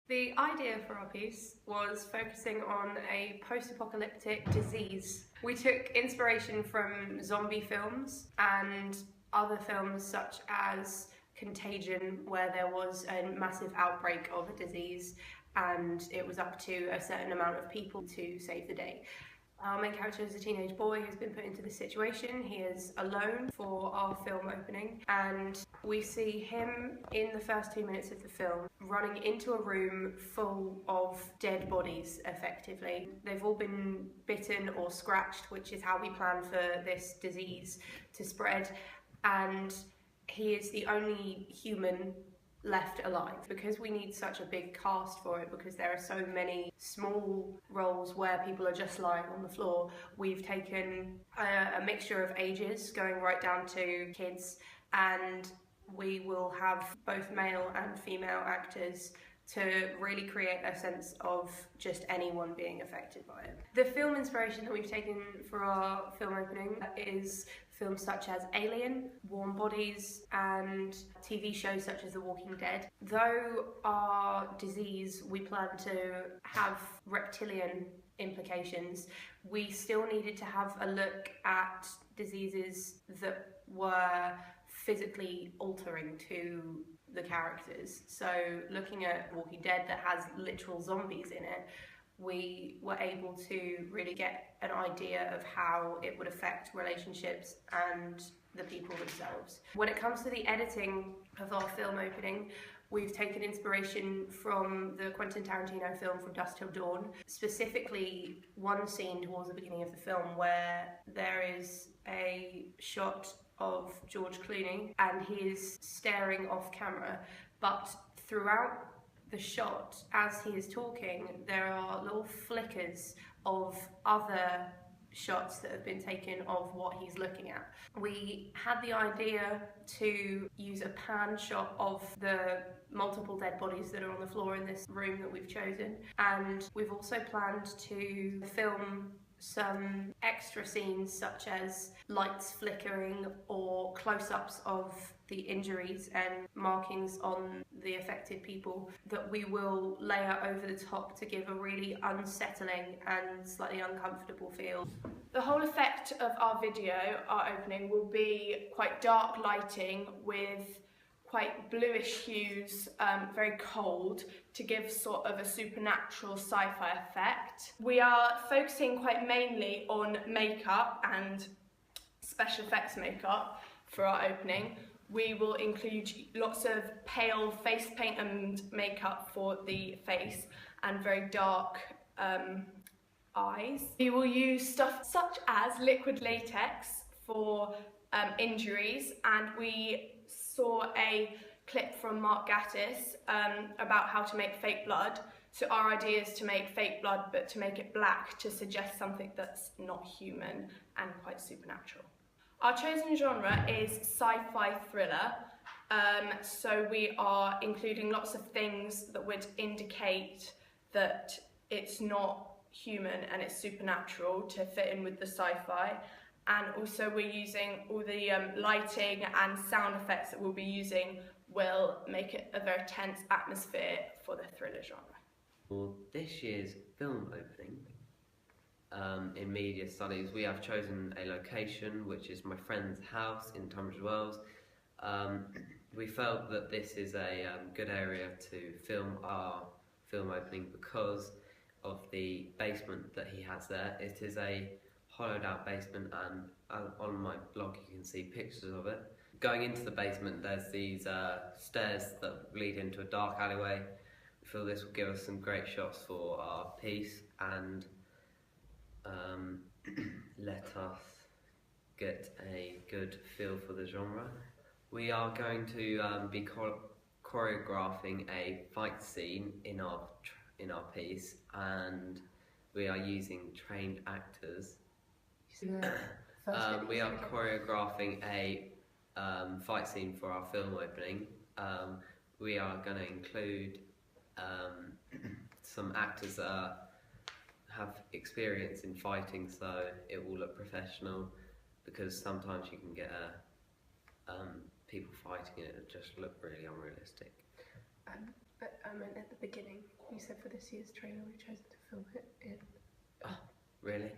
The idea for our piece was focusing on a post-apocalyptic disease. We took inspiration from zombie films and other films such as Contagion, where there was a massive outbreak of a disease and it was up to a certain amount of people to save the day. Our main character is a teenage boy who's been put into this situation. He is alone for our film opening, and we see him in the first 2 minutes of the film running into a room full of dead bodies, effectively. They've all been bitten or scratched, which is how we plan for this disease to spread, and he is the only human left alive. Because we need such a big cast for it, because there are so many small roles where people are just lying on the floor, we've taken a mixture of ages going right down to kids, and we will have both male and female actors to really create a sense of just anyone being affected by it. The film inspiration that we've taken for our film opening is films such as Alien, Warm Bodies, and TV shows such as The Walking Dead. Though our disease, we plan to have reptilian implications, we still needed to have a look at diseases that were physically altering to the characters. So looking at Walking Dead that has literal zombies in it, we were able to really get an idea of how it would affect relationships and the people themselves. When it comes to the editing of our film opening, we've taken inspiration from the Quentin Tarantino film From Dusk Till Dawn, specifically one scene towards the beginning of the film where there is a shot of George Clooney and he is staring off camera, but throughout the shot, as he is talking, there are little flickers of other shots that have been taken of what he's looking at. We had the idea to use a pan shot of the multiple dead bodies that are on the floor in this room that we've chosen, and we've also planned to film some extra scenes such as lights flickering or close-ups of the injuries and markings on the affected people that we will layer over the top to give a really unsettling and slightly uncomfortable feel. The whole effect of our video, our opening, will be quite dark lighting with quite bluish hues, very cold, to give sort of a supernatural sci-fi effect. We are focusing quite mainly on makeup and special effects makeup for our opening. We will include lots of pale face paint and makeup for the face and very dark eyes. We will use stuff such as liquid latex for injuries, and we saw a clip from Mark Gatiss about how to make fake blood. So our idea is to make fake blood, but to make it black, to suggest something that's not human and quite supernatural. Our chosen genre is sci-fi thriller, so we are including lots of things that would indicate that it's not human and it's supernatural to fit in with the sci-fi. And also we're using all the lighting and sound effects that we'll be using will make it a very tense atmosphere for the thriller genre. For this year's film opening, in media studies, we have chosen a location which is my friend's house in Tunbridge Wells. We felt that this is a good area to film our film opening because of the basement that he has there. It is a hollowed out basement, and on my blog you can see pictures of it. Going into the basement, there's these stairs that lead into a dark alleyway. We feel this will give us some great shots for our piece and let us get a good feel for the genre. We are going to be choreographing a fight scene in our piece, and we are using trained actors. We are choreographing a fight scene for our film opening. We are going to include some actors that have experience in fighting, so it will look professional, because sometimes you can get people fighting and it just look really unrealistic. But I meant at the beginning. this year's trailer we've chosen to film it in. Really?